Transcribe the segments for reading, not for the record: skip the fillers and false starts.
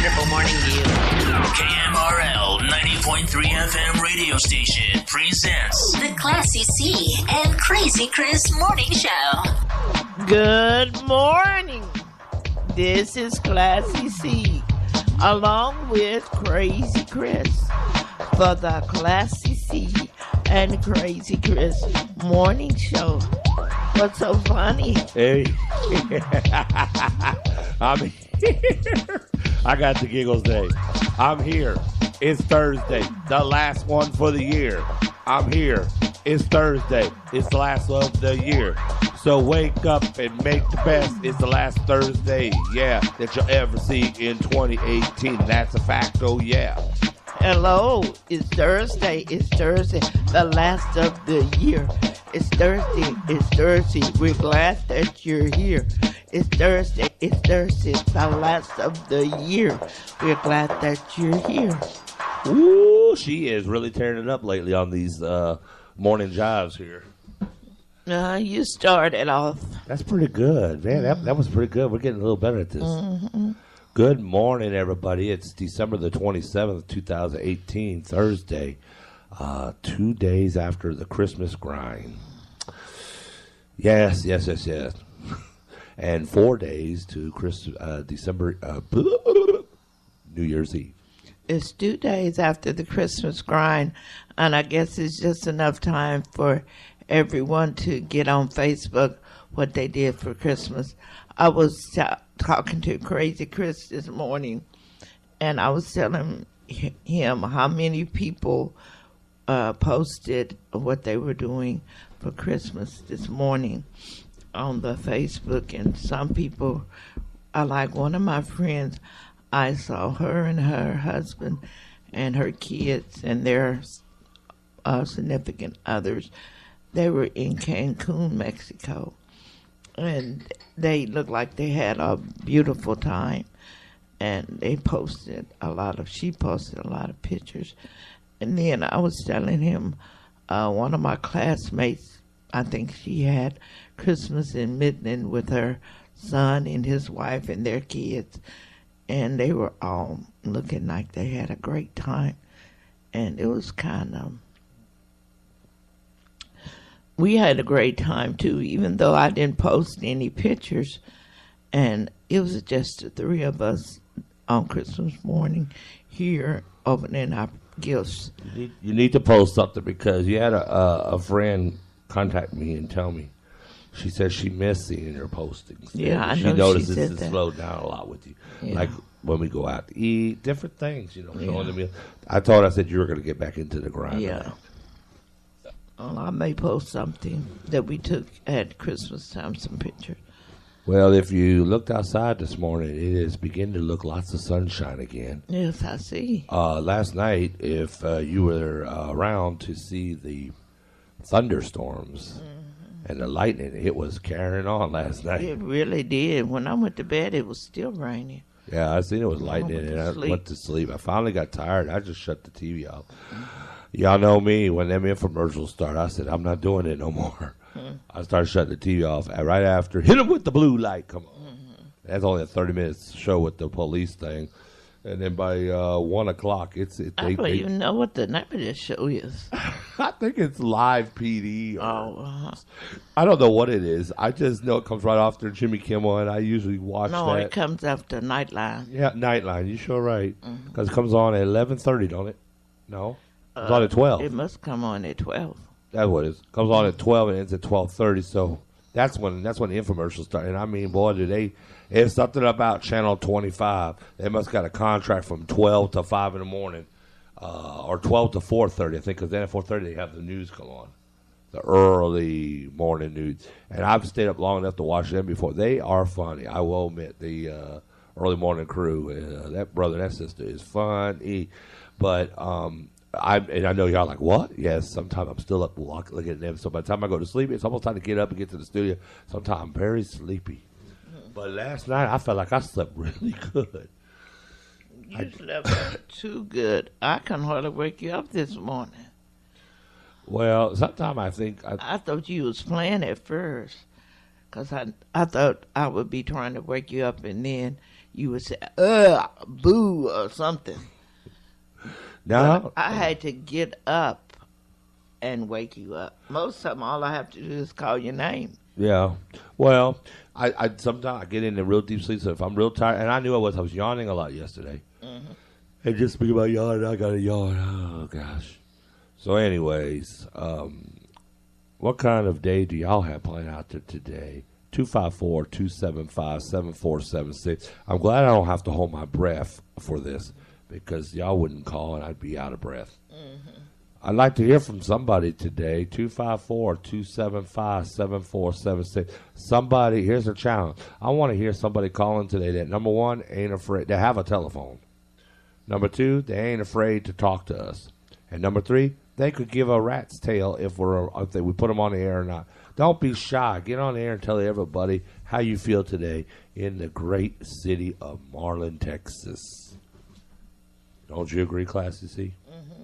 wonderful morning to you. KMRL 90.3 FM radio station presents The Classy C and Crazy Chris Morning Show. Good morning. This is Classy C, along with Crazy Chris, for the Classy C and Crazy Chris Morning Show. What's so funny? Hey, I'm here. I got the giggles today. I'm here. It's Thursday, the last one for the year. I'm here. It's Thursday. It's the last of the year. So wake up and make the best. It's the last Thursday, yeah, that you'll ever see in 2018. That's a fact, oh yeah. Hello, it's Thursday. It's Thursday, the last of the year. It's Thursday. It's Thursday. We're glad that you're here. It's Thursday. It's Thursday. It's the last of the year. We're glad that you're here. Ooh, she is really tearing it up lately on these morning jives here. You started off. That's pretty good, man. That was pretty good. We're getting a little better at this. Mm-hmm. Good morning, everybody. It's December the 27th, 2018, Thursday. 2 days after the Christmas grind. Yes. And 4 days to December, New Year's Eve. It's 2 days after the Christmas grind, and I guess it's just enough time for everyone to get on Facebook what they did for Christmas. I was talking to Crazy Chris this morning, and I was telling him how many people posted what they were doing for Christmas this morning on the Facebook, and some people, like one of my friends, I saw her and her husband and her kids and their significant others. They were in Cancun, Mexico, and they looked like they had a beautiful time, and she posted a lot of pictures. And then I was telling him, one of my classmates, I think she had Christmas in Midland with her son and his wife and their kids, and they were all looking like they had a great time. And it was kind of, we had a great time too, even though I didn't post any pictures. And it was just the three of us on Christmas morning here opening our gifts. You need to post something, because you had a friend contact me and tell me. She says she missed seeing your postings. Yeah, I know. She notices said it's that. slowed down a lot with you. Yeah. Like when we go out to eat, different things, showing Yeah. me. I said you were going to get back into the grind. Yeah. Well, I may post something that we took at Christmas time, some pictures. Well, if you looked outside this morning, it is beginning to look lots of sunshine again. Yes, I see. Last night, if you were around to see the thunderstorms and the lightning, it was carrying on last night. It really did. When I went to bed, it was still raining. Yeah, I seen it was lightning, went and to I sleep. went to sleep. I finally got tired. I just shut the TV off. Y'all know me. When them infomercials start, I said, I'm not doing it no more. I started shutting the TV off. And right after, hit them with the blue light. Come on. That's only a 30-minute show with the police thing. And then by 1 o'clock, I don't even know what the name of this show is. I think it's Live PD. Oh, I don't know what it is. I just know it comes right after Jimmy Kimmel, and I usually watch no, that. it comes after Nightline. Yeah, Nightline. You sure right. Because it comes on at 11:30, don't it? No? It comes on at 12. It must come on at 12. That's what it is. Comes on at 12 and ends at 12:30. So that's when the infomercials start. And I mean, boy, it's something about Channel 25. They must got a contract from 12 to 5 in the morning, or 12 to 4:30, I think, because then at 4:30 they have the news come on, the early morning news. And I've stayed up long enough to watch them before. They are funny. I will admit, the early morning crew, that brother and that sister is funny. But I know y'all like, what? Yes, sometimes I'm still up looking at them. So by the time I go to sleep, it's almost time to get up and get to the studio. Sometimes I'm very sleepy. But last night, I felt like I slept really good. You slept too good. I can hardly wake you up this morning. Well, sometimes I think... I thought you was playing at first, because I thought I would be trying to wake you up, and then you would say, boo, or something. Now, But I had to get up and wake you up. Most of them, all I have to do is call your name. yeah. Well, I sometimes I get into real deep sleep. So if I'm real tired, and I knew I was yawning a lot yesterday. Mm-hmm. And just speaking about yawning, I got to yawn. Oh gosh. So, anyways, what kind of day do y'all have planned out there today? 254-275-7476. I'm glad I don't have to hold my breath for this because y'all wouldn't call and I'd be out of breath. Mm-hmm. I'd like to hear from somebody today. 254-275-7476. Somebody, here's a challenge. I want to hear somebody calling today that, number one, ain't afraid to have a telephone. Number two, they ain't afraid to talk to us. And number three, they could give a rat's tail if we put them on the air or not. Don't be shy. Get on the air and tell everybody how you feel today in the great city of Marlin, Texas. Don't you agree, Classy C? Mm-hmm.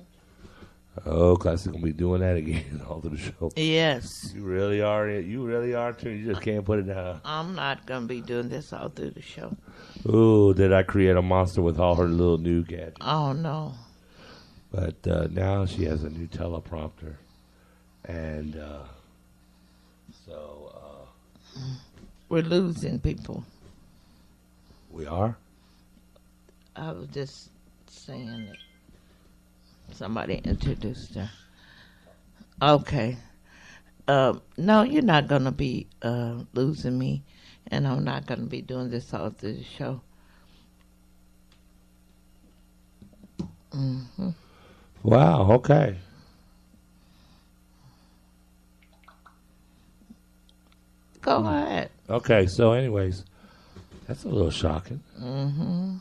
Oh, Classy going to be doing that again all through the show. Yes. You really are. You really are, too. You just can't put it down. I'm not going to be doing this all through the show. Ooh, did I create a monster with all her little new gadgets? Oh, no. But now she has a new teleprompter. And We're losing people. we are? I was just saying that somebody introduced her. Okay. No, you're not going to be losing me, and I'm not going to be doing this all through the show. Mm-hmm. Wow, okay. Go ahead. Okay, so anyways, that's a little shocking. Mm-hmm.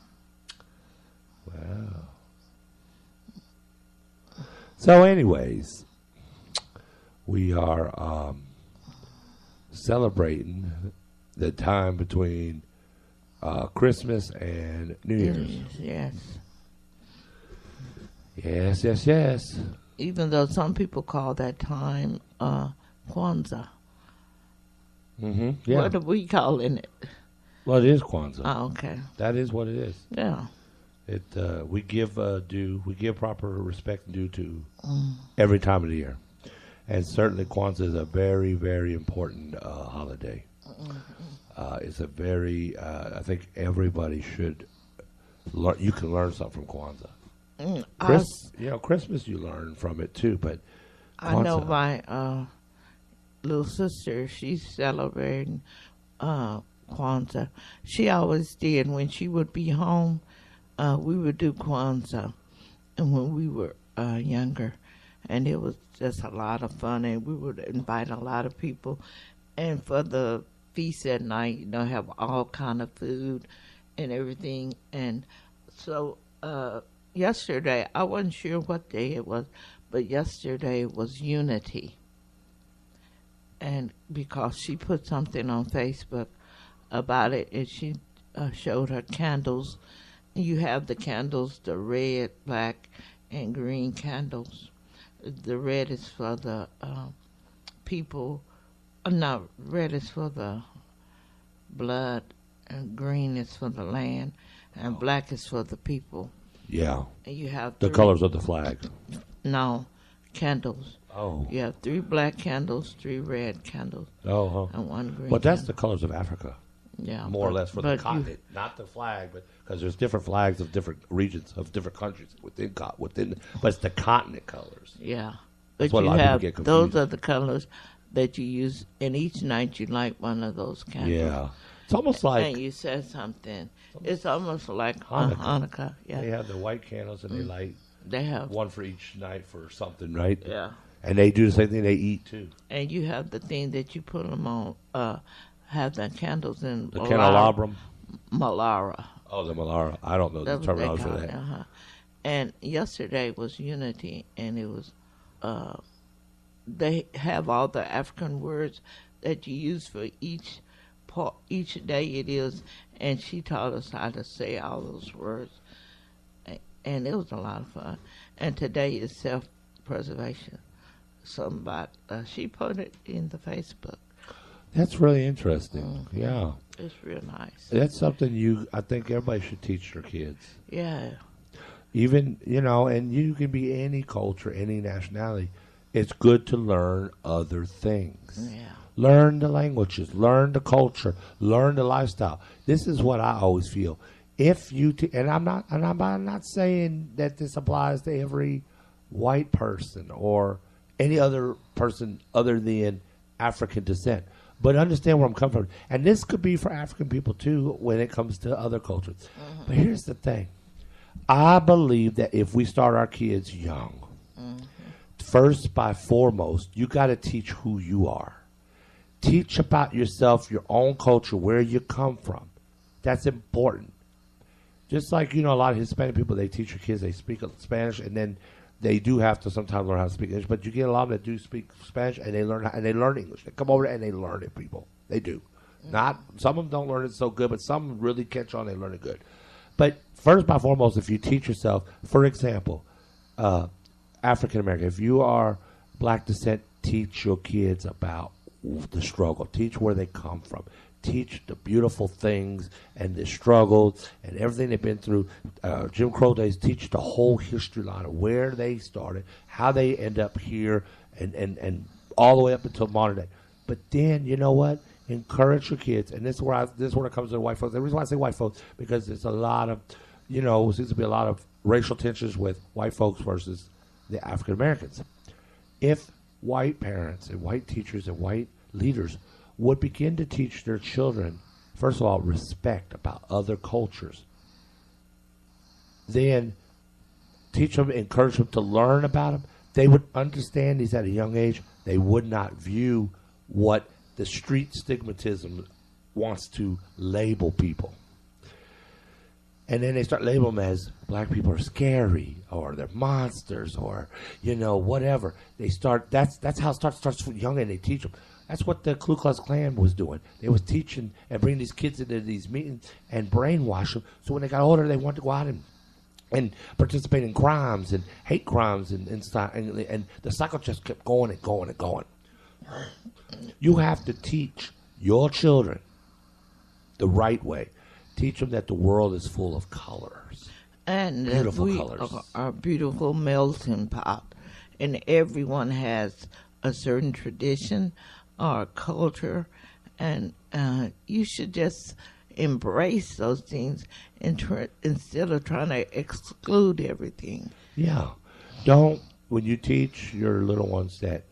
Wow. So anyways, we are celebrating the time between Christmas and New Year's. Yes. Yes, yes, yes. Even though some people call that time Kwanzaa. Mm-hmm. Yeah. What are we calling it? Well, it is Kwanzaa. Oh, okay. That is what it is. Yeah. It we give due, we give proper respect and due to every time of the year, and certainly Kwanzaa is a very, very important holiday. It's a very, I think everybody should learn. You can learn something from Kwanzaa. Christmas you learn from it too, but Kwanzaa, I know my little sister, she's celebrating Kwanzaa. She always did. When she would be home, we would do Kwanzaa, and when we were younger, and it was just a lot of fun, and we would invite a lot of people, and for the feast at night, have all kind of food and everything. And so yesterday, I wasn't sure what day it was, but yesterday was Unity. And because she put something on Facebook about it, and she showed her candles. You have the candles, the red, black, and green candles. The red is for the people. No, red is for the blood, and green is for the land, and black is for the people. yeah, And you have the colors of the flag. No, candles. Oh, You have 3 black candles, 3 red candles, and 1 green. But that's the candle. colors of Africa, Yeah, more or less for the but continent, not the flag, but because there's different flags of different regions of different countries within, but it's the continent colors. Yeah, That's but what a you lot of people have get those confused. are the colors that you use, and each night you light one of those candles. Yeah, it's almost like And you said something. It's almost like Hanukkah. Hanukkah. Yeah, they have the white candles and they light they have. one for each night for something, right? Yeah, And they do the same thing. They eat too. and you have the thing that you put them on. Have the candles in The candelabrum. Malara. Oh, the Malara. I don't know the That's what they terminology for call it. that. Uh-huh. And yesterday was Unity, and it was. They have all the African words that you use for each part, each day it is, and she taught us how to say all those words, and it was a lot of fun. And today is self-preservation. Something about she put it in the Facebook. That's really interesting. Yeah. It's real nice. That's something I think everybody should teach their kids. Yeah. Even, and you can be any culture, any nationality. It's good to learn other things. Yeah. Learn the languages, learn the culture, learn the lifestyle. This is what I always feel. If you and I'm not saying that this applies to every white person or any other person other than African descent. But understand where I'm coming from. And this could be for African people, too, when it comes to other cultures. Mm-hmm. But here's the thing. I believe that if we start our kids young, first, by foremost, you got to teach who you are. Teach about yourself, your own culture, where you come from. That's important. Just like, a lot of Hispanic people, they teach their kids, they speak Spanish, and then they do have to sometimes learn how to speak English. But you get a lot of them that do speak Spanish, and they learn English. They come over and they learn it, people. They do. Not some of them don't learn it so good, but some really catch on. They learn it good. But first, by foremost, if you teach yourself, for example, African American, if you are black descent, teach your kids about the struggle. Teach where they come from. Teach the beautiful things and the struggles and everything they've been through. Jim Crow days, teach the whole history line of where they started, how they end up here, and all the way up until modern day. But then, you know what? Encourage your kids, and this is where it comes to the white folks. The reason why I say white folks, because there's a lot of, seems to be a lot of racial tensions with white folks versus the African Americans. If white parents and white teachers and white leaders would begin to teach their children, first of all, respect about other cultures, then teach them, encourage them to learn about them, they would understand these at a young age. They would not view what the street stigmatism wants to label people. And then they start labeling them as black people are scary or they're monsters or, whatever. They start, that's how it starts young, and they teach them. That's what the Ku Klux Klan was doing. They was teaching and bringing these kids into these meetings and brainwash them. So when they got older, they wanted to go out and participate in crimes and hate crimes and stuff. And the cycle just kept going and going and going. You have to teach your children the right way. Teach them that the world is full of colors. And beautiful we colors. are a beautiful melting pot. And everyone has a certain tradition or culture. And you should just embrace those things instead of trying to exclude everything. Yeah. When you teach your little ones that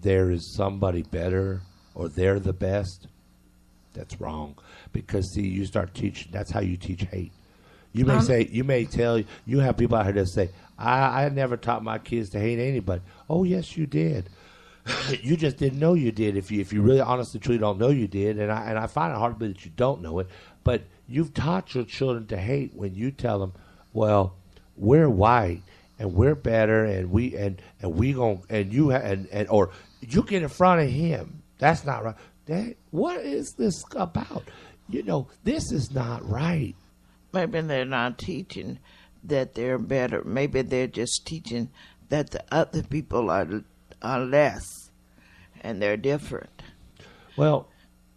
there is somebody better or they're the best, that's wrong. Because, see, you start teaching, that's how you teach hate. You have people out here that say, I never taught my kids to hate anybody. Oh, yes, you did. You just didn't know you did. If you really honestly truly don't know you did, and I find it hard to believe that you don't know it, but you've taught your children to hate when you tell them, well, we're white and we're better and we gon' and you or you get in front of him. That's not right. What is this about? This is not right. Maybe they're not teaching that they're better. Maybe they're just teaching that the other people are less and they're different. Well,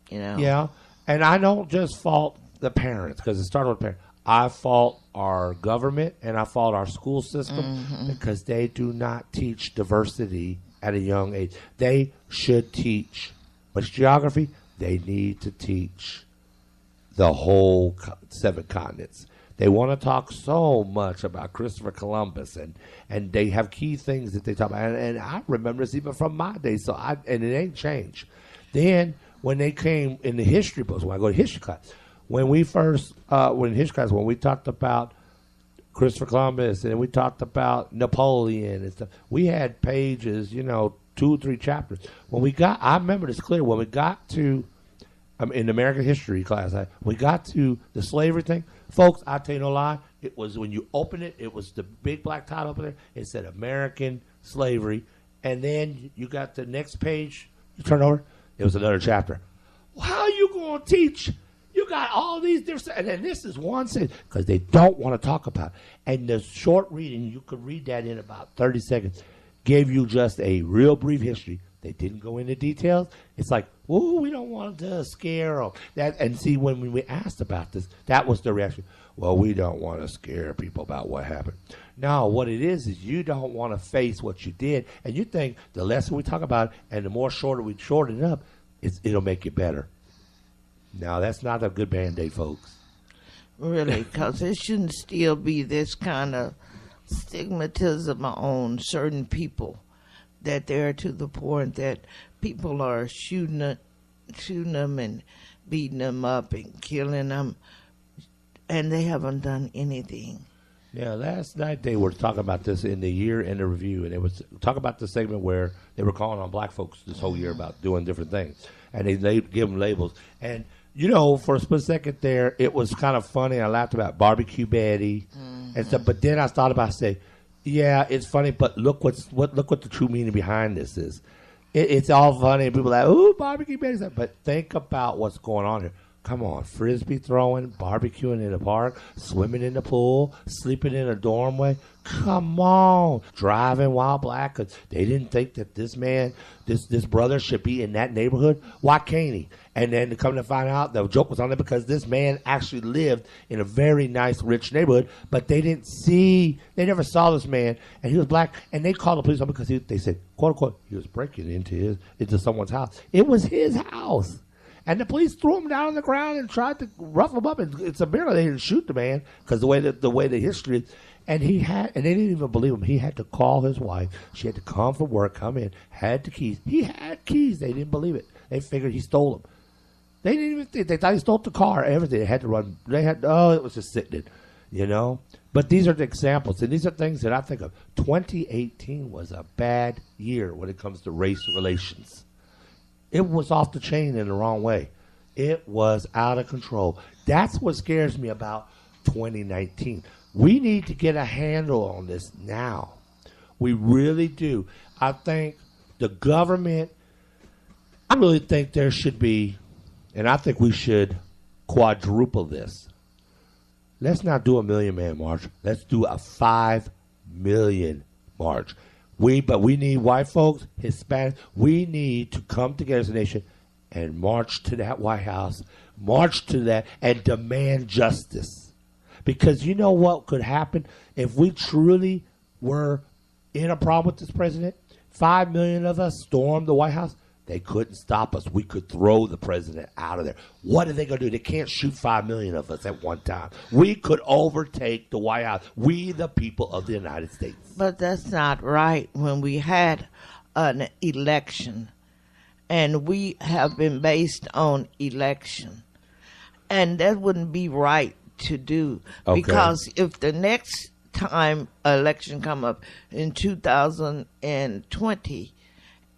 yeah. And I don't just fault the parents, because it started with parents. I fault our government and I fault our school system because they do not teach diversity at a young age. They should teach. But geography, they need to teach the whole 7 continents. They want to talk so much about Christopher Columbus, and they have key things that they talk about. And I remember this even from my day, and it ain't changed. Then when they came in the history books, when I go to history class, when we first, when we talked about Christopher Columbus and we talked about Napoleon and stuff, we had pages, 2 or 3 chapters. I remember this clear, when we got to, in American history class, we got to the slavery thing. Folks, I tell you no lie, it was when you open it, it was the big black title up there. It said American slavery. And then you got the next page, you turn over, it was another chapter. Well, how are you going to teach? You got all these different, and then this is one sentence, because they don't want to talk about it. And the short reading, you could read that in about 30 seconds, gave you just a real brief history. They didn't go into details. It's like, oh, we don't want to scare them. And see, when we asked about this, that was the reaction. Well, we don't want to scare people about what happened. No, what it is you don't want to face what you did, and you think the less we talk about it and the more shorter we shorten it up, it'll make it better. Now, that's not a good Band-Aid, folks. Really, because it shouldn't still be this kind of stigmatism on certain people, that they're to the point that people are shooting them and beating them up and killing them, and they haven't done anything. Yeah, last night they were talking about this in the year in the review, and it was talking about the segment where they were calling on black folks this whole year about doing different things, and they give them labels. And you know, for a split second there, it was kind of funny. I laughed about Barbecue Betty and stuff, but then I thought about saying, yeah, it's funny, but look what the true meaning behind this is. It's all funny, and people are like, ooh, Barbecue Betty, but think about what's going on here. Come on, frisbee throwing, barbecuing in the park, swimming in the pool, sleeping in a dormway. Come on, driving while black. 'Cause they didn't think that this man, this brother should be in that neighborhood. Why can't he? And then to come to find out, the joke was on it because this man actually lived in a very nice, rich neighborhood, but they never saw this man, and he was black, and they called the police on because they said, quote unquote, he was breaking into someone's house. It was his house. And the police threw him down on the ground and tried to rough him up. And it's a miracle they didn't shoot the man because the way the history is. And they didn't even believe him. He had to call his wife. She had to come from work, come in, had the keys. He had keys. They didn't believe it. They figured he stole them. They didn't even think. They thought he stole the car, everything. They had to run. It was just sickening, you know. But these are the examples, and these are things that I think of. 2018 was a bad year when it comes to race relations. It was off the chain in the wrong way. It was out of control. That's what scares me about 2019. We need to get a handle on this now. We really do. I think the government, I really think there should be, and I think we should quadruple this. Let's not do a 1 million man march. Let's do a 5 million march. But we need white folks, Hispanics. We need to come together as a nation and march to that White House, march to that, and demand justice. Because you know what could happen if we truly were in a problem with this president? 5 million of us stormed the White House. They couldn't stop us. We could throw the president out of there. What are they going to do? They can't shoot 5 million of us at one time. We could overtake the White House. We, the people of the United States. But that's not right. When we had an election, and we have been based on election, and that wouldn't be right to do. Okay. Because if the next time election come up in 2020,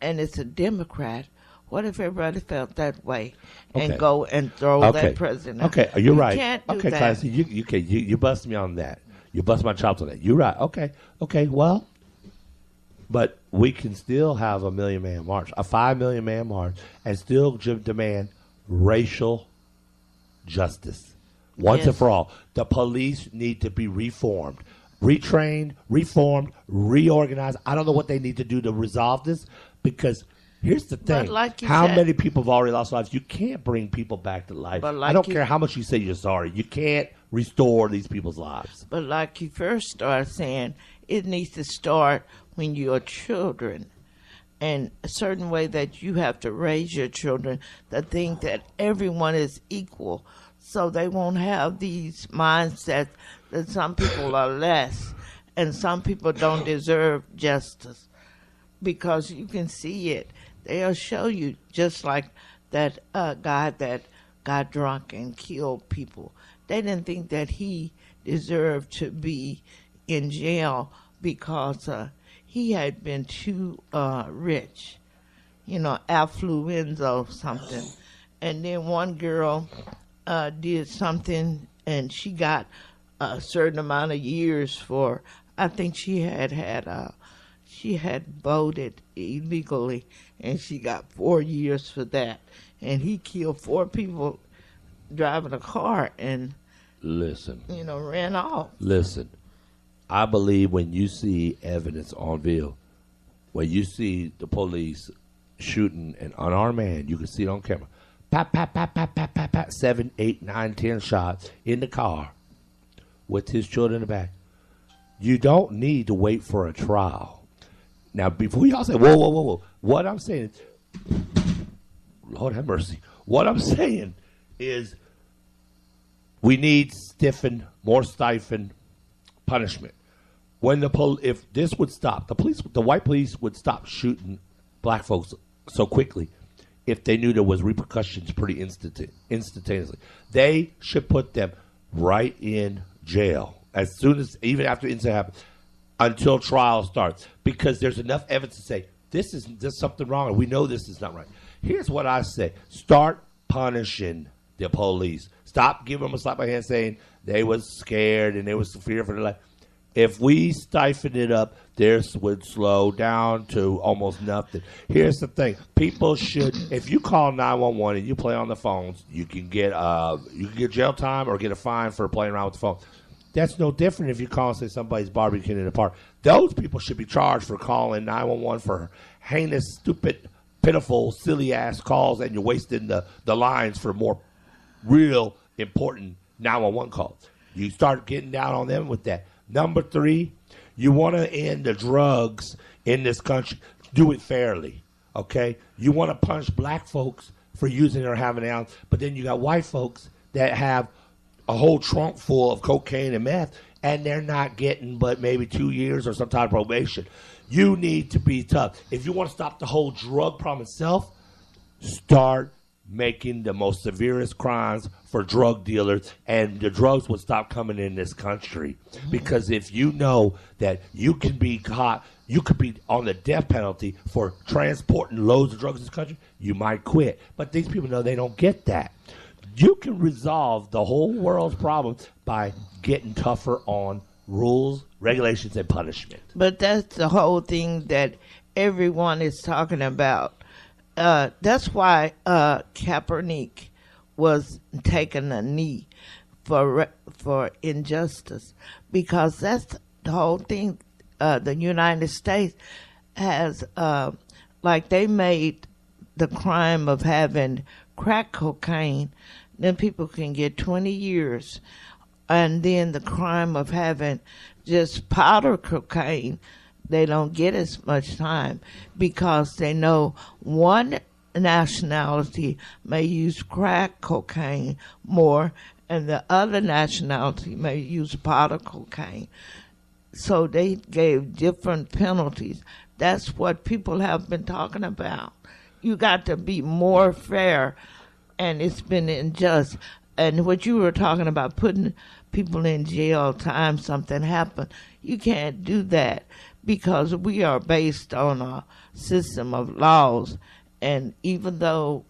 and it's a Democrat, what if everybody felt that way and go and throw that president? Okay, you're right. You can't do that. Classy, you bust me on that. You bust my chops on that. You're right. Okay, well, but we can still have a 1 million man march, a 5 million man march, and still demand racial justice once and for all. The police need to be reformed. Retrained, reformed, reorganized. I don't know what they need to do to resolve this, because here's the thing. Like how many people have already lost lives? You can't bring people back to life. I don't care how much you say you're sorry. You can't restore these people's lives. But like you first started saying, it needs to start when you're children. And a certain way that you have to raise your children to think that everyone is equal, so they won't have these mindsets that some people are less and some people don't deserve justice. Because you can see it. They'll show you, just like that guy that got drunk and killed people. They didn't think that he deserved to be in jail because he had been too rich, affluenza or something. And then one girl did something, and she got a certain amount of years for, I think she had voted illegally, and she got 4 years for that. And he killed 4 people driving a car and, ran off. Listen, I believe when you see evidence on video, when you see the police shooting an unarmed man. You can see it on camera. Pop, pop, pop, pop, pop, pop, pop. 7, 8, 9, 10 shots in the car with his children in the back. You don't need to wait for a trial. Now, before y'all say, whoa, whoa, whoa, whoa. What I'm saying is, Lord have mercy. What I'm saying is we need more stifling punishment. When if this would stop, the white police would stop shooting black folks so quickly if they knew there was repercussions pretty instantaneously. They should put them right in jail as soon as, even after the incident happens, until trial starts, because there's enough evidence to say there's something wrong and we know this is not right. Here's what I say. Start punishing the police. Stop giving them a slap by the hand saying they was scared and they was feared for their life. If we stifle it up, this would slow down to almost nothing. Here's the thing. People should, if you call 911 and you play on the phones, you can get jail time or get a fine for playing around with the phone. That's no different if you call and say somebody's barbecuing in the park. Those people should be charged for calling 911 for heinous, stupid, pitiful, silly-ass calls, and you're wasting the lines for more real, important 911 calls. You start getting down on them with that. Number 3, you want to end the drugs in this country. Do it fairly, okay? You want to punish black folks for using it or having it out, but then you got white folks that have a whole trunk full of cocaine and meth, and they're not getting but maybe 2 years or some type of probation. You need to be tough. If you want to stop the whole drug problem itself, start making the most severest crimes for drug dealers, and the drugs would stop coming in this country. Because if you know that you can be caught, you could be on the death penalty for transporting loads of drugs in this country, you might quit. But these people know they don't get that. You can resolve the whole world's problems by getting tougher on rules, regulations, and punishment. But that's the whole thing that everyone is talking about. That's why Kaepernick was taking a knee for injustice, because that's the whole thing. The United States has, like, they made the crime of having crack cocaine, then people can get 20 years. And then the crime of having just powder cocaine, they don't get as much time, because they know one nationality may use crack cocaine more and the other nationality may use powder cocaine. So they gave different penalties. That's what people have been talking about. You got to be more fair, and it's been unjust. And what you were talking about, putting people in jail time something happened, you can't do that, because we are based on a system of laws. And even though,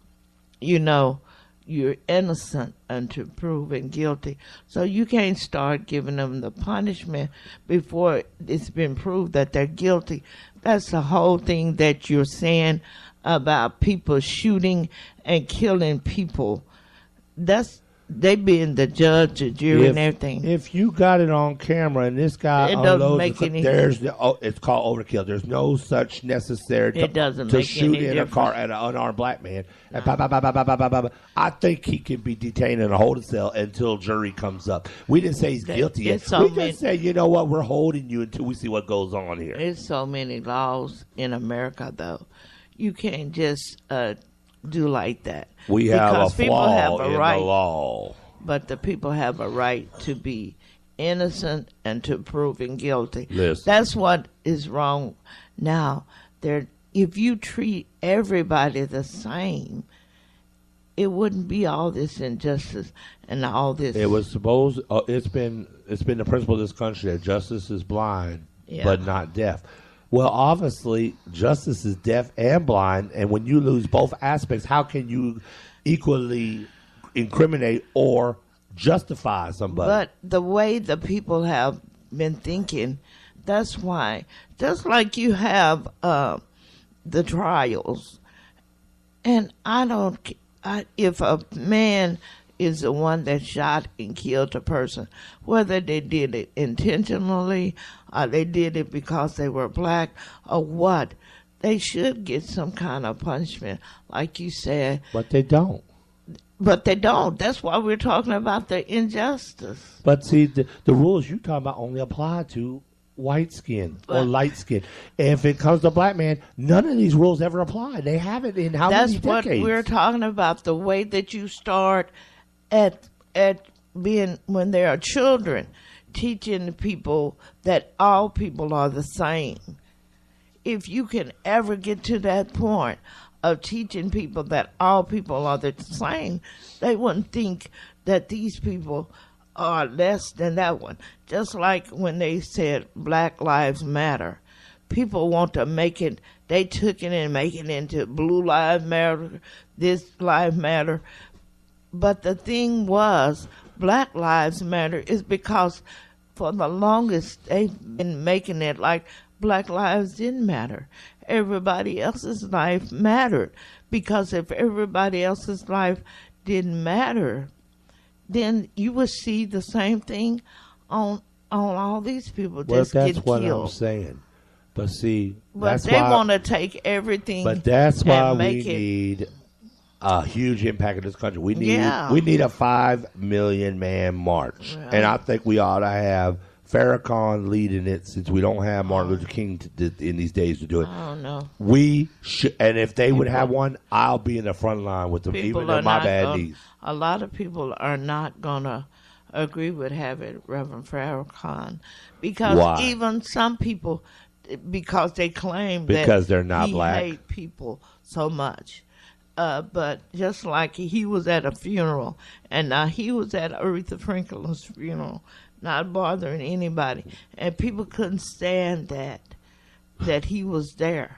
you're innocent until proven guilty, so you can't start giving them the punishment before it's been proved that they're guilty. That's the whole thing that you're saying about people shooting and killing people. They being the judge, the jury, and everything. If you got it on camera and this guy unloads, it's called overkill. There's no such necessary to shoot in a car at an unarmed black man. And I think he can be detained in a holding cell until jury comes up. We didn't say he's guilty yet. We just say, you know what, we're holding you until we see what goes on here. There's so many laws in America, though. You can't just do like that. We have a flaw in the law. But the people have a right to be innocent and to proven guilty. Listen. That's what is wrong now. If you treat everybody the same, it wouldn't be all this injustice and all this. It was supposed. It's been the principle of this country that justice is blind, but not deaf. Well, obviously, justice is deaf and blind, and when you lose both aspects, how can you equally incriminate or justify somebody? But the way the people have been thinking, that's why. Just like you have the trials, and if a man is the one that shot and killed a person, whether they did it intentionally or they did it because they were black or what, they should get some kind of punishment, like you said. But they don't. But they don't. That's why we're talking about the injustice. But see, the rules you talking about only apply to white skin or light skin. If it comes to black man, none of these rules ever apply. They haven't in how many decades? That's what we're talking about. The way that you start at being when they are children, teaching the people that all people are the same. If you can ever get to that point of teaching people that all people are the same, they wouldn't think that these people are less than that one. Just like when they said Black Lives Matter, people want to make it, they took it and make it into Blue Lives Matter, this Lives Matter. But the thing was, Black Lives Matter is because for the longest they've been making it like Black lives didn't matter. Everybody else's life mattered. Because if everybody else's life didn't matter, then you would see the same thing on all these people just get killed. Well, that's what I'm saying. But see, but they want to take everything. But that's why we need a huge impact in this country. We need a 5 million man march, and I think we ought to have Farrakhan leading it, since we don't have Martin Luther King in these days to do it. I don't know. We should, and if they would have one, I'll be in the front line with them, even though my bad knees. A lot of people are not going to agree with having Reverend Farrakhan, because even some people, because they claim that they're not he black, hate people so much. But just like he was at a funeral, and now he was at Aretha Franklin's funeral, not bothering anybody, and people couldn't stand that he was there.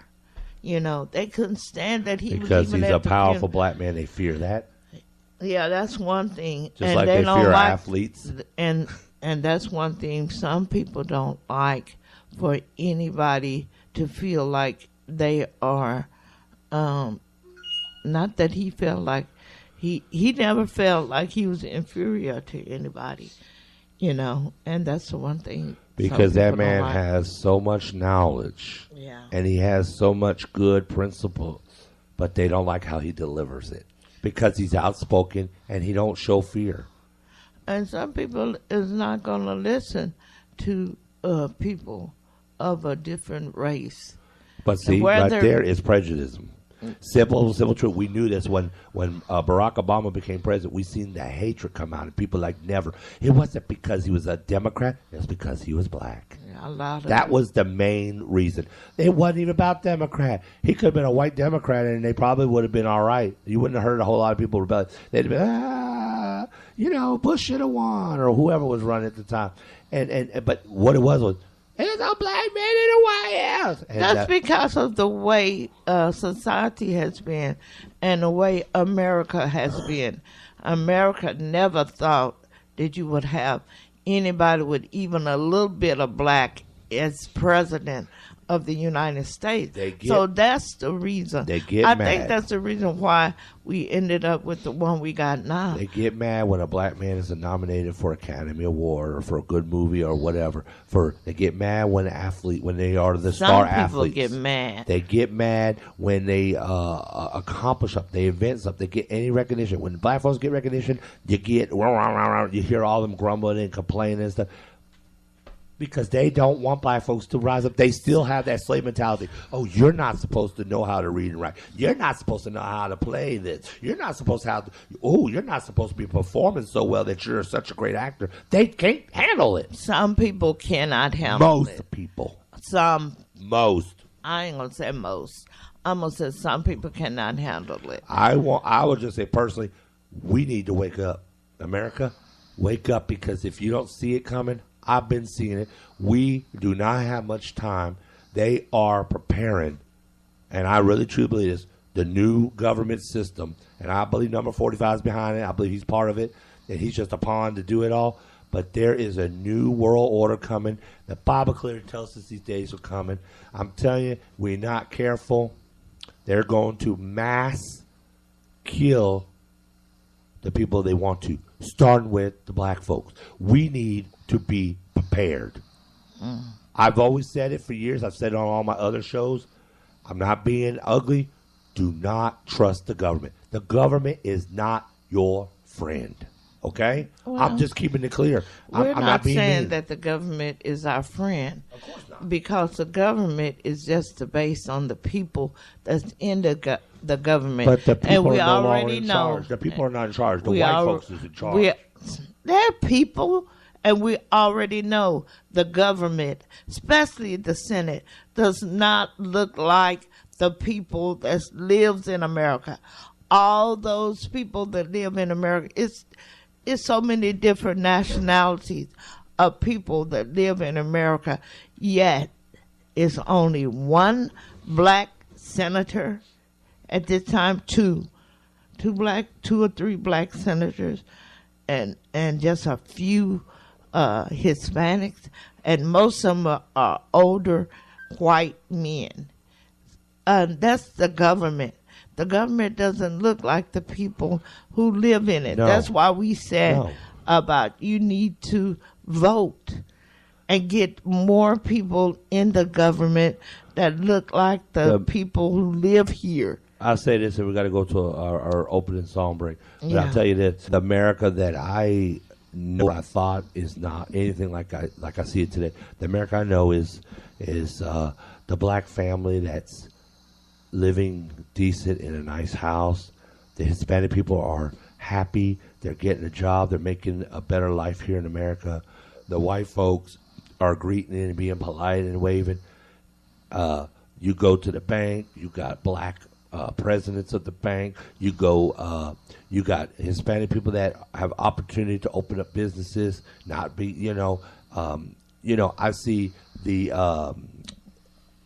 You know, they couldn't stand that he was even at the funeral. Because he's a powerful black man, they fear that. Yeah, that's one thing. Just and like they fear athletes. And that's one thing. Some people don't like for anybody to feel like they are, not that he felt like, he never felt like he was inferior to anybody. You know, and that's the one thing. Because that man has so much knowledge. Yeah. And he has so much good principles, but they don't like how he delivers it. Because he's outspoken and he don't show fear. And some people is not going to listen to people of a different race. But see, right there is prejudice. Simple truth. We knew this when Barack Obama became president. We seen the hatred come out, and people like never. It wasn't because he was a Democrat. It was because he was black. Yeah, that was the main reason. It wasn't even about Democrat. He could have been a white Democrat, and they probably would have been all right. You wouldn't have heard a whole lot of people rebel. They'd have been, Bush should have won, or whoever was running at the time. But what it was. There's no black man in the White House. That's because of the way society has been and the way America has been. America never thought that you would have anybody with even a little bit of black as president of the United States. So that's the reason. They get mad. I think that's the reason why we ended up with the one we got now. They get mad when a black man is nominated for Academy Award or for a good movie or whatever. They get mad when they are the star athletes. Some people get mad. They get mad when they accomplish something, they invent something, they get any recognition. When black folks get recognition, you hear all them grumbling and complaining and stuff. Because they don't want black folks to rise up. They still have that slave mentality. Oh, you're not supposed to know how to read and write. You're not supposed to know how to play this. You're not supposed to you're not supposed to be performing so well that you're such a great actor. They can't handle it. Some people cannot handle it. Most people. Most. I ain't going to say most. I'm going to say some people cannot handle it. I would just say personally, we need to wake up. America, wake up, because if you don't see it coming, I've been seeing it. We do not have much time. They are preparing, and I really truly believe this, the new government system, and I believe number 45 is behind it. I believe he's part of it, and he's just a pawn to do it all. But there is a new world order coming. The Bible clearly tells us these days are coming. I'm telling you, we're not careful, they're going to mass kill the people they want to, starting with the black folks. We need to be prepared. I've always said it for years. I've said it on all my other shows. I'm not being ugly. Do not trust the government. The government is not your friend. Okay? Well, I'm just keeping it clear. We're I'm not being saying mean. that the government is our friend. Of course not. Because the government is just based on the people that's in the government. But the people and we are no already longer in know, charge. The people are not in charge. The we white al- folks is in charge. They're people, and we already know the government, especially the Senate, does not look like the people that lives in America. All those people that live in America, it's so many different nationalities of people that live in America, yet it's only one black senator at this time, two or three black senators, and just a few Hispanics, and most of them are older white men. That's the government. The government doesn't look like the people who live in it. No. That's why we said No. about you need to vote and get more people in the government that look like the people who live here. I'll say this, and we got to go to our opening song break. But Yeah. I'll tell you this: the America that I know, I thought is not anything like I see it today. The America I know is the black family that's living decent in a nice house. The Hispanic people are happy. They're getting a job. They're making a better life here in America. The white folks are greeting and being polite and waving. You go to the bank, you got black presidents of the bank. You go, you got Hispanic people that have opportunity to open up businesses. Not be, I see the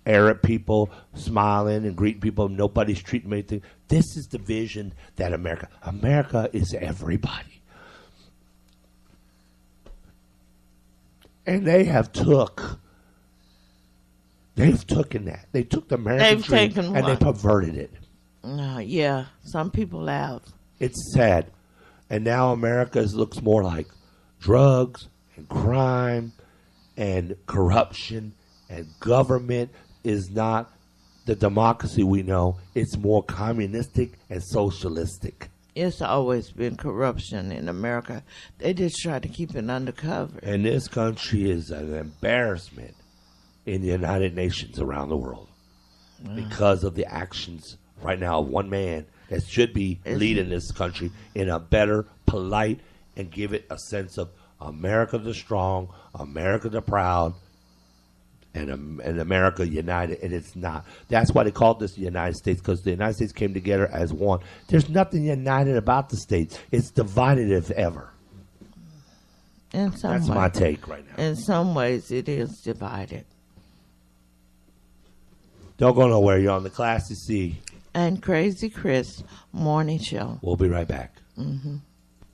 Arab people smiling and greeting people. Nobody's treating them anything. This is the vision that America is everybody. And they've taken that. They took the American dream and they perverted it. Yeah, some people have. It's sad. And now America looks more like drugs and crime and corruption, and government is not the democracy we know. It's more communistic and socialistic. It's always been corruption in America. They just try to keep it undercover. And this country is an embarrassment in the United Nations around the world because of the actions right now of one man that should be leading this country in a better, polite, and give it a sense of America the strong, America the proud, and America united, and it's not. That's why they called this the United States, because the United States came together as one. There's nothing united about the states. It's divided if ever. That's my take right now. In some ways, it is divided. Don't go nowhere. You're on the Classy C. And Crazy Chris morning show. We'll be right back. Mm-hmm.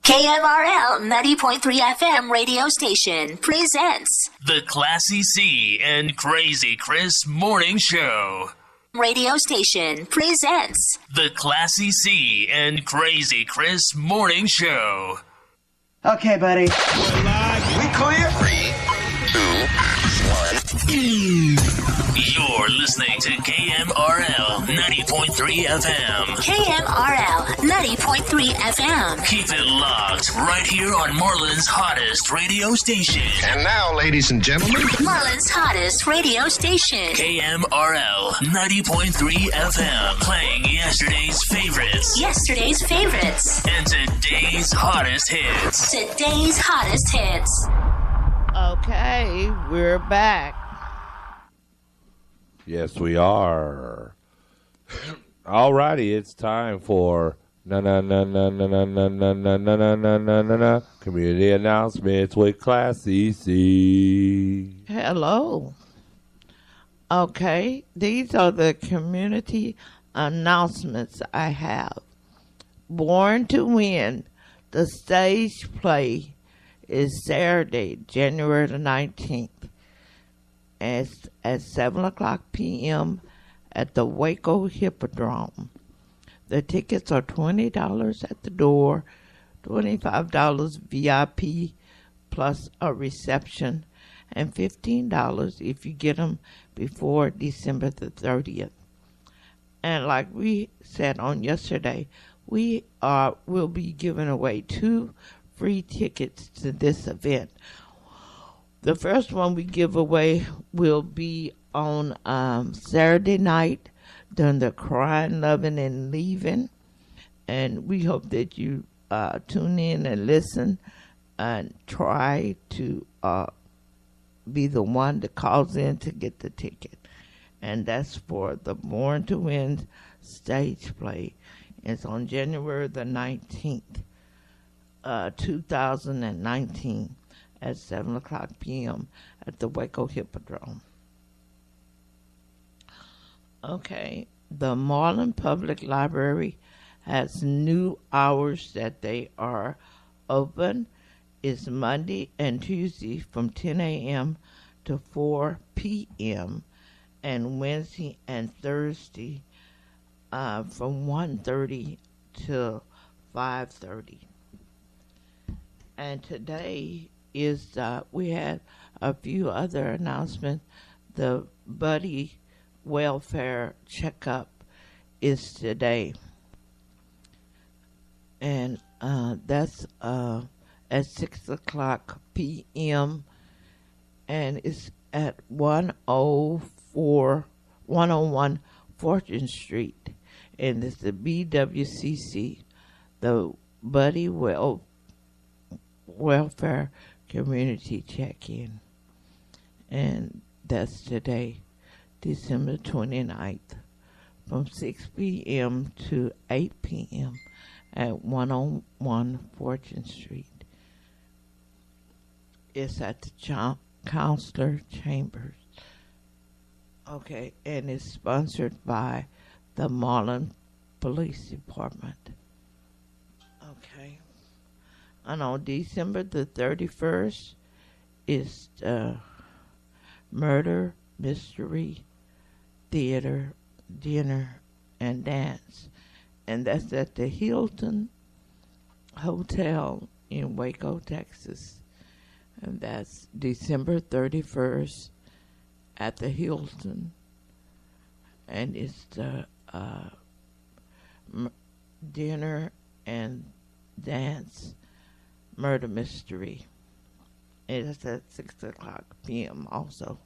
KMRL 90.3 FM radio station presents The Classy C and Crazy Chris Morning Show. Radio station presents The Classy C and Crazy Chris Morning Show. Okay, buddy. We clear? 3, 2, 1. You're listening to KMRL 90.3 FM. KMRL 90.3 FM. Keep it locked right here on Marlin's hottest radio station. And now, ladies and gentlemen, Marlin's hottest radio station. KMRL 90.3 FM. Playing yesterday's favorites. Yesterday's favorites. And today's hottest hits. Today's hottest hits. Okay, we're back. Yes, we are. All righty, it's time for community announcements with Classy C. Hello. Okay, these are the community announcements I have. Born to Win, the stage play is Saturday, January the 19th. At 7 o'clock p.m. at the Waco Hippodrome. The tickets are $20 at the door, $25 VIP plus a reception, and $15 if you get them before December the 30th. And like we said on yesterday, we will be giving away 2 free tickets to this event. The first one we give away will be on Saturday night during the Crying, Loving, and Leaving. And we hope that you tune in and listen and try to be the one that calls in to get the ticket. And that's for the Born to Win stage play. It's on January the 19th, 2019 at 7 o'clock p.m. at the Waco Hippodrome. Okay, the Marlin Public Library has new hours that they are open. It's Monday and Tuesday from 10 a.m. to 4 p.m. and Wednesday and Thursday from 1:30 to 5:30. And today is we had a few other announcements. The Buddy Welfare Checkup is today, and that's at 6 o'clock p.m. and it's at 101 Fortune Street, and it's the BWCC, the Buddy Welfare Community Check-In, and that's today, December 29th, from 6 p.m. to 8 p.m. at 101 Fortune Street. It's at the Counselor Chambers. Okay, and it's sponsored by the Marlin Police Department. Okay. And on December the 31st is the Murder Mystery Theater Dinner and Dance. And that's at the Hilton Hotel in Waco, Texas. And that's December 31st at the Hilton. And it's the dinner and dance murder mystery. It's at 6 o'clock p.m. also.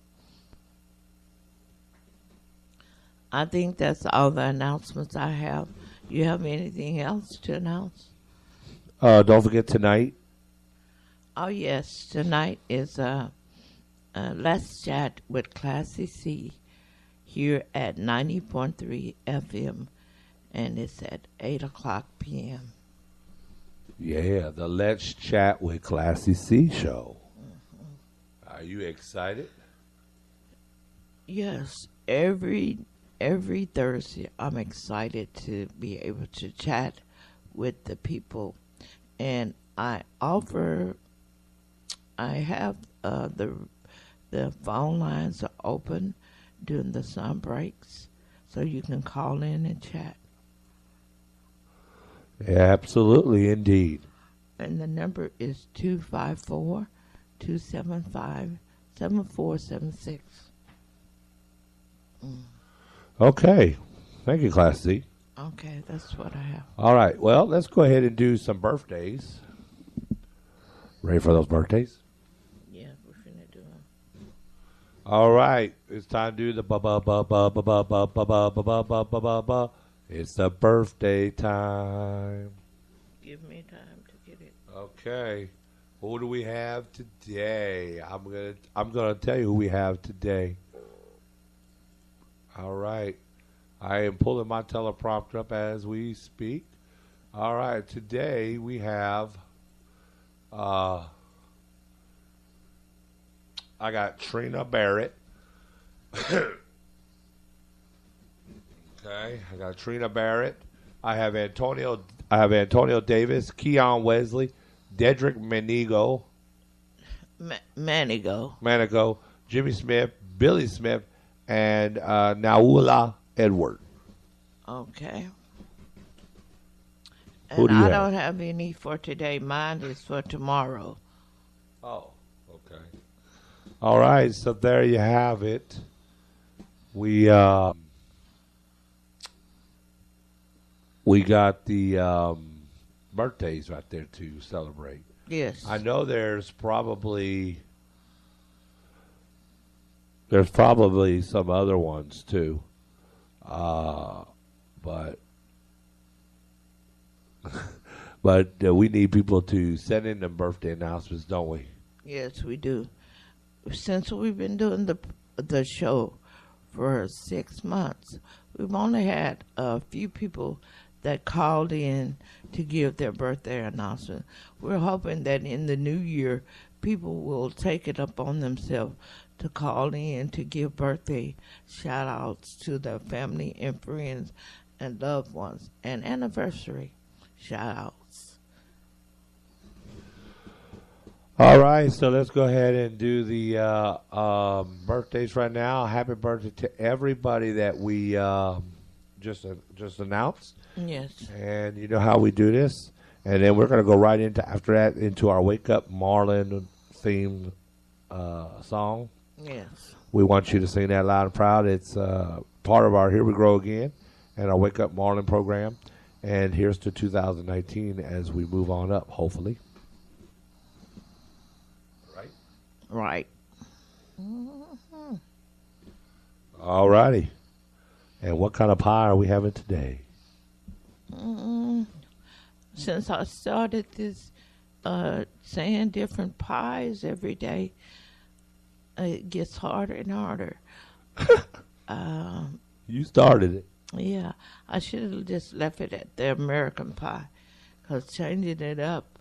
I think that's all the announcements I have. You have anything else to announce? Don't forget tonight. Oh, yes. Tonight is Let's Chat with Classy C here at 90.3 FM, and it's at 8 o'clock p.m. Yeah, the Let's Chat with Classy C show. Mm-hmm. Are you excited? Yes. Every Thursday, I'm excited to be able to chat with the people, and I have the phone lines are open during the sun breaks, so you can call in and chat. Yeah, absolutely, indeed. And the number is 254-275-7476. Okay. Thank you, Class C. Okay, that's what I have. All right. Well, let's go ahead and do some birthdays. Ready for those birthdays? Yeah, we're finna do them. All right. It's time to do the ba-ba-ba-ba-ba-ba-ba-ba-ba-ba-ba-ba-ba. It's the birthday time. Give me time to get it. Okay. Who do we have today? I'm gonna tell you who we have today. All right. I am pulling my teleprompter up as we speak. All right. Today we have I got Trina Barrett. Okay. I got Trina Barrett. I have Antonio Davis, Keon Wesley, Dedrick Manigo, Jimmy Smith, Billy Smith, and Naula Edward. Okay. Who And do you I have? don't have any for today. Mine is for tomorrow. Oh, okay. All right, so there you have it. We we got the birthdays right there to celebrate. Yes. I know there's probably some other ones too, but we need people to send in them birthday announcements, don't we? Yes, we do. Since we've been doing the show for 6 months, we've only had a few people that called in to give their birthday announcement. We're hoping that in the new year, people will take it up on themselves to call in to give birthday shout-outs to their family and friends and loved ones, and anniversary shout-outs. All right, so let's go ahead and do the birthdays right now. Happy birthday to everybody that we just announced. Yes. And you know how we do this. And then we're going to go right into our Wake Up Marlin themed song. Yes. We want you to sing that loud and proud. It's part of our Here We Grow Again and our Wake Up Marlin program. And here's to 2019 as we move on up, hopefully. Right. All righty. And what kind of pie are we having today? Since I started this saying different pies every day, it gets harder and harder. You started it. Yeah, I should have just left it at the American pie, because changing it up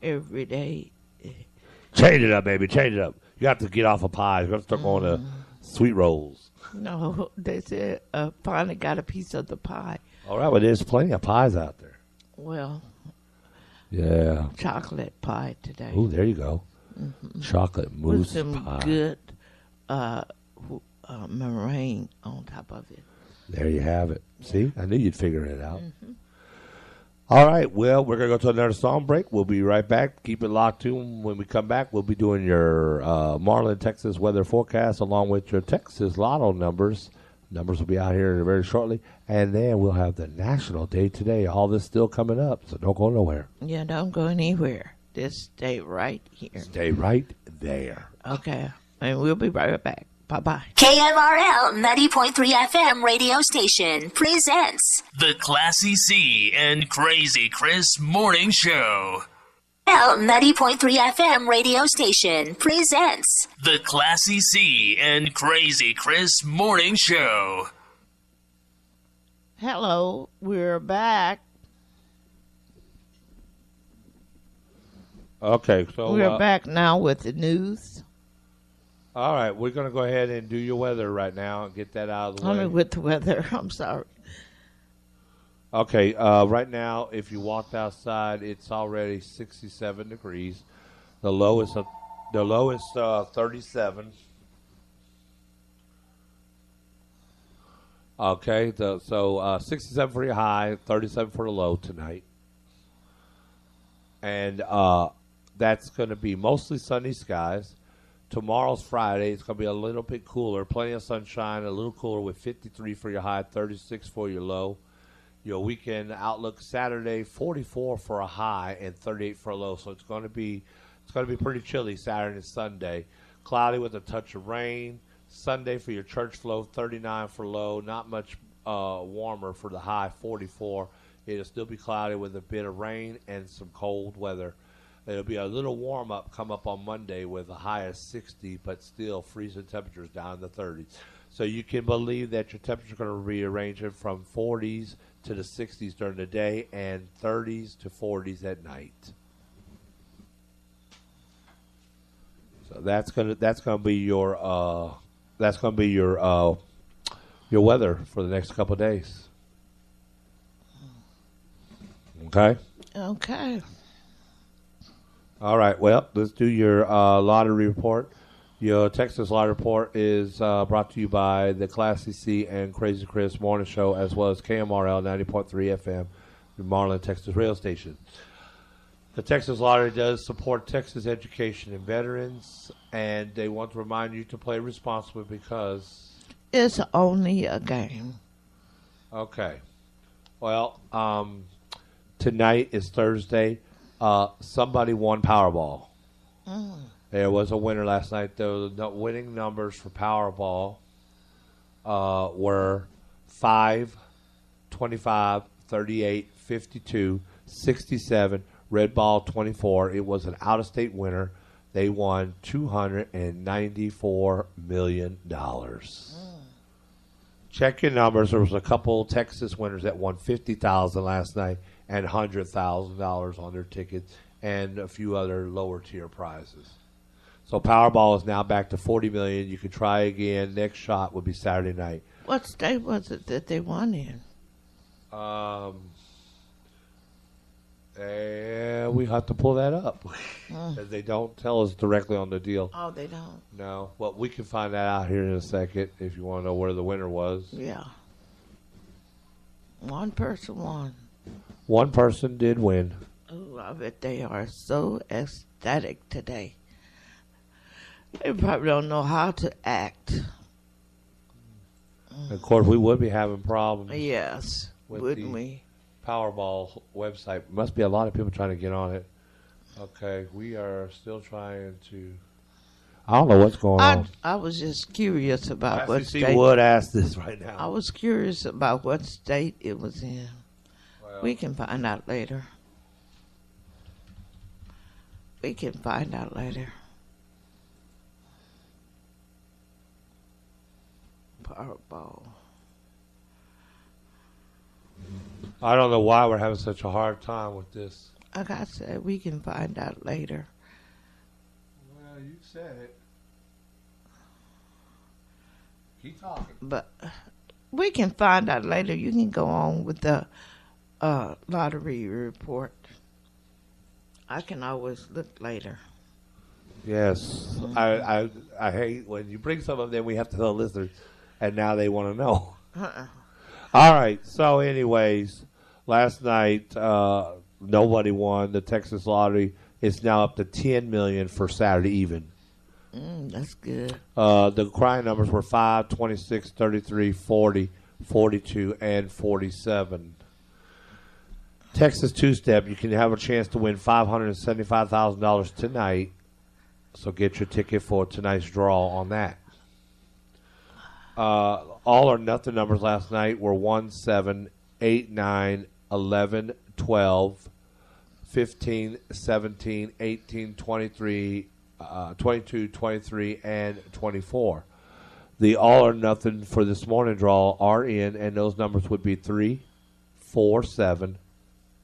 every day. Change it up, baby. Change it up. You have to get off of pies. You're going to start going to sweet rolls. No, they said finally got a piece of the pie. All right, well, there's plenty of pies out there. Well, yeah. chocolate pie today. Ooh, there you go. Chocolate mousse with some pie. good meringue on top of it. There you have it. See? I knew you'd figure it out. All right. Well, we're going to go to another song break. We'll be right back. Keep it locked tuned. When we come back, we'll be doing your Marlin, Texas weather forecast along with your Texas Lotto numbers. Numbers will be out here very shortly. And then we'll have the National Day today. All this still coming up, so don't go nowhere. Yeah, don't go anywhere. Just stay right here. Stay right there. Okay. And we'll be right back. Bye-bye. KMRL 90.3 FM radio station presents The Classy C and Crazy Chris Morning Show. L 90.3 FM radio station presents The Classy C and Crazy Chris Morning Show. Hello, we're back. Okay, so We're back now with the news. all right, we're going to go ahead and do your weather right now and get that out of the way. Only with the weather. I'm sorry. Okay, right now, if you walked outside, it's already 67 degrees. The low is 37. Okay, so 67 for your high, 37 for the low tonight. And that's going to be mostly sunny skies. Tomorrow's Friday. It's going to be a little bit cooler. Plenty of sunshine, a little cooler with 53 for your high, 36 for your low. Your weekend outlook Saturday, 44 for a high and 38 for a low. So it's going to be pretty chilly Saturday and Sunday. Cloudy with a touch of rain. Sunday for your church flow, 39 for low. Not much warmer for the high, 44. It'll still be cloudy with a bit of rain and some cold weather. It'll be a little warm up come up on Monday with a high of 60, but still freezing temperatures down in the 30s. So you can believe that your temperature is going to rearrange it from 40s to the 60s during the day and 30s to 40s at night. So that's gonna be your weather for the next couple of days. Okay. Okay. All right. Well, let's do your lottery report. Your Texas Lottery Report is brought to you by the Classy C and Crazy Chris Morning Show, as well as KMRL 90.3 FM, the Marlin, Texas rail station. The Texas Lottery does support Texas education and veterans, and they want to remind you to play responsibly because It's only a game. okay. Well, tonight is Thursday. Somebody won Powerball. There was a winner last night. The winning numbers for Powerball were 5, 25, 38, 52, 67, Red Ball 24. It was an out-of-state winner. They won $294 million. Check your numbers. There was a couple Texas winners that won $50,000 last night and $100,000 on their tickets and a few other lower tier prizes. So Powerball is now back to $40 million. You can try again. Next shot would be Saturday night. What state was it that they won in? We have to pull that up. As they don't tell us directly on the deal. Oh, they don't? No. Well, we can find that out here in a second if you want to know where the winner was. Yeah. One person won. One person did win. Oh, I bet they are so ecstatic today. They probably don't know how to act. Of course, we would be having problems. Yes, with wouldn't the we? Powerball website. Must be a lot of people trying to get on it. Okay, we are still trying to. I don't know what's going on. I was just curious about what SEC state. would ask this right now. I was curious about what state it was in. Well, We can find out later. We can find out later. Powerball. I don't know why we're having such a hard time with this. Like I said, we can find out later. Well, you said it. Keep talking. But we can find out later. You can go on with the lottery report. I can always look later. Yes, I hate when you bring some of them. We have to tell listeners, and now they want to know. All right. So, anyways, last night nobody won. The Texas lottery is now up to $10 million for Saturday even. That's good. The crying numbers were 5, 26, 33, 40, 42, and 47. Texas two-step, you can have a chance to win $575,000 tonight. So get your ticket for tonight's draw on that. All or nothing numbers last night were 1, 7, 8, 9, 11, 12, 15, 17, 18, 23, 22, 23, and 24. The all or nothing for this morning draw are in, and those numbers would be 3, 4, 7,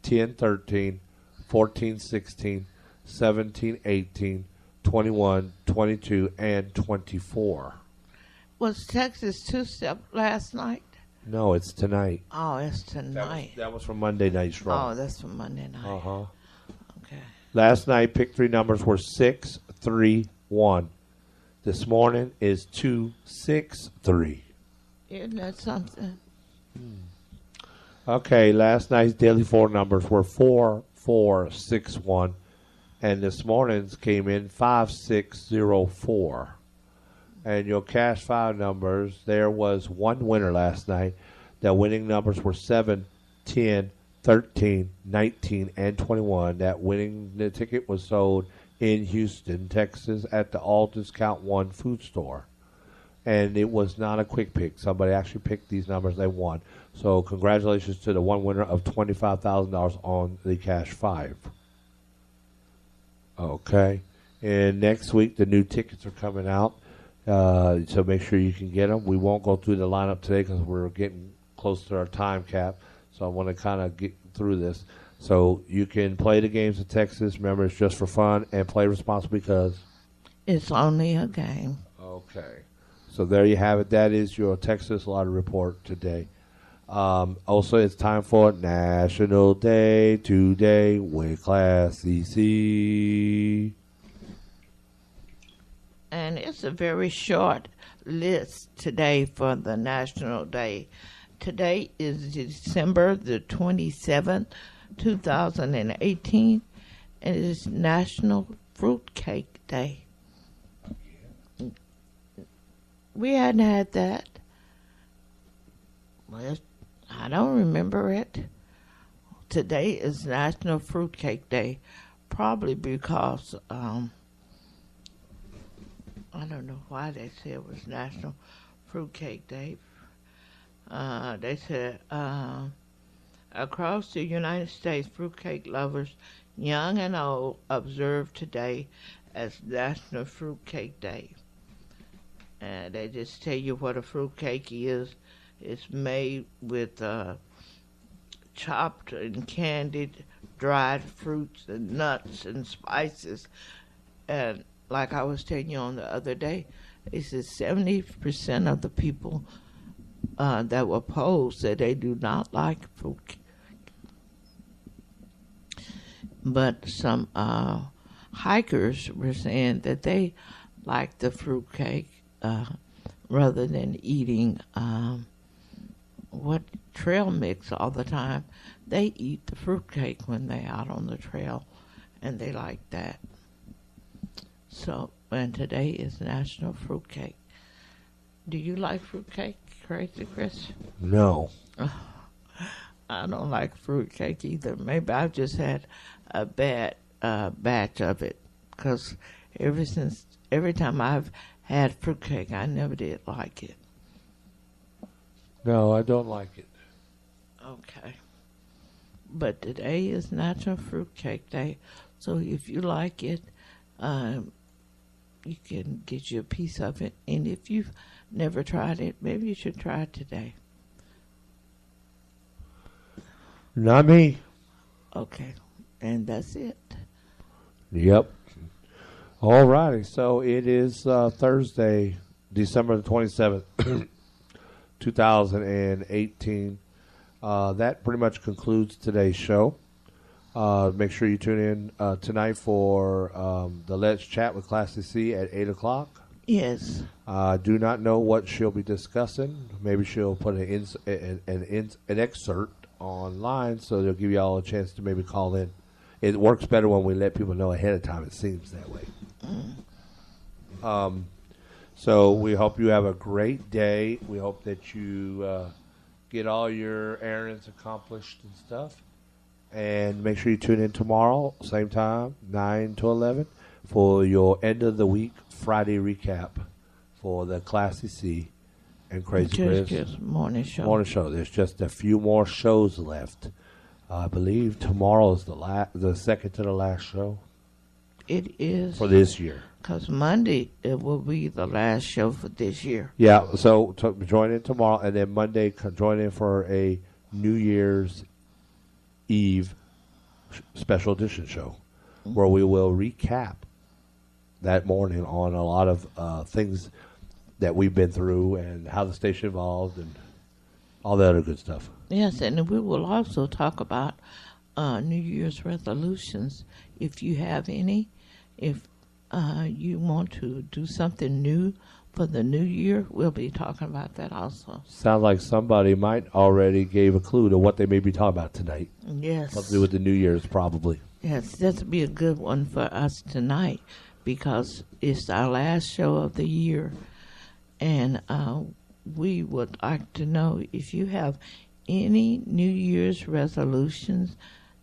10, 13, 14, 16, 17, 18, 21, 22, and 24. Was Texas two-step last night? No, it's tonight. Oh, it's tonight. That was from Monday night's draw. Oh, that's from Monday night. Uh-huh. Okay. Last night, pick three numbers were 6, 3, 1. This morning is 2, 6, 3. Isn't that something? Okay, last night's daily four numbers were 4, 4, 6, 1. And this morning's came in 5, 6, 0, 4. And your cash five numbers, there was one winner last night. The winning numbers were 7, 10, 13, 19, and 21. The ticket was sold in Houston, Texas at the All Discount One food store. And it was not a quick pick. Somebody actually picked these numbers. They won. So congratulations to the one winner of $25,000 on the cash five. Okay. And next week, the new tickets are coming out. So make sure you can get them. We won't go through the lineup today because we're getting close to our time cap. So I want to kind of get through this. So you can play the games in Texas. Remember, it's just for fun and play responsibly because It's only a game. Okay. So there you have it. That is your Texas Lottery Report today. Also, it's time for National Day today with Class CC. And it's a very short list today for the National Day. Today is December the 27th, 2018, and it is National Fruitcake Day. We hadn't had that. Well, I don't remember it. Today is National Fruitcake Day, probably because I don't know why they said it was National Fruitcake Day. They said across the United States, fruitcake lovers, young and old, observe today as National Fruitcake Day. And they just tell you what a fruitcake is. It's made with chopped and candied dried fruits and nuts and spices. And like I was telling you on the other day, it says 70% of the people that were polled said they do not like fruitcake. But some hikers were saying that they like the fruitcake rather than eating trail mix all the time. They eat the fruitcake when they're out on the trail, and they like that. So, and today is National Fruitcake. Do you like fruitcake, Crazy Chris? No. I don't like fruitcake either. Maybe I've just had a bad batch of it, because every time I've had fruitcake, I never did like it. No, I don't like it. Okay. But today is National Fruitcake Day, so if you like it, you can get you a piece of it. And if you've never tried it, maybe you should try it today. Not me. Okay. And that's it. Yep. All righty. So it is Thursday, December the 27th, 2018. That pretty much concludes today's show. Make sure you tune in tonight for the Let's Chat with Classy C at 8 o'clock. Yes. Do not know what she'll be discussing. Maybe she'll put an excerpt online, so they'll give you all a chance to maybe call in. It works better when we let people know ahead of time. It seems that way. So we hope you have a great day. We hope that you get all your errands accomplished and stuff. And make sure you tune in tomorrow, same time, 9 to 11, for your end of the week Friday recap for the Classy C and Crazy Chris. Just morning show. Morning show. There's just a few more shows left. I believe tomorrow is the second to the last show. It is. For this year. Because Monday, it will be the last show for this year. Yeah, so join in tomorrow, and then Monday, join in for a New Year's Eve special edition show, where we will recap that morning on a lot of things that we've been through and how the station evolved and all that other good stuff. Yes, and we will also talk about New Year's resolutions, if you have any. If you want to do something new for the new year, we'll be talking about that also. Sounds like somebody might already gave a clue to what they may be talking about tonight. Yes. Something to do with the New Year's, probably. Yes, this will be a good one for us tonight, because it's our last show of the year. And we would like to know if you have any New Year's resolutions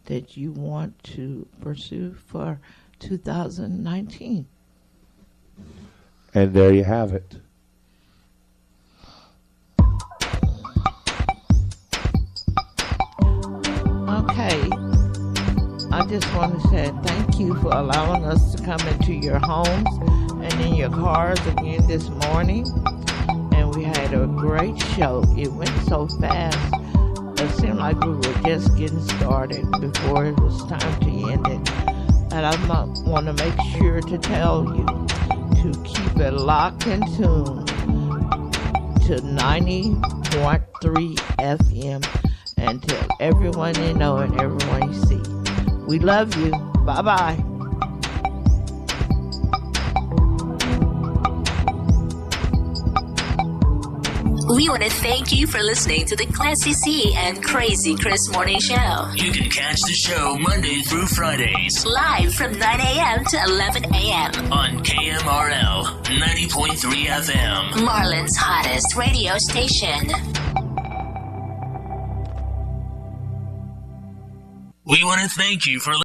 that you want to pursue for 2019. And there you have it. Okay. I just want to say thank you for allowing us to come into your homes and in your cars again this morning. And we had a great show. It went so fast. It seemed like we were just getting started before it was time to end it. And I want to make sure to tell you to keep it locked and tuned to 90.3 FM and tell everyone you know and everyone you see. We love you. Bye-bye. We want to thank you for listening to the Classy C and Crazy Chris Morning Show. You can catch the show Monday through Fridays Live from 9 a.m. to 11 a.m. on KMRL 90.3 FM. Marlin's hottest radio station. We want to thank you for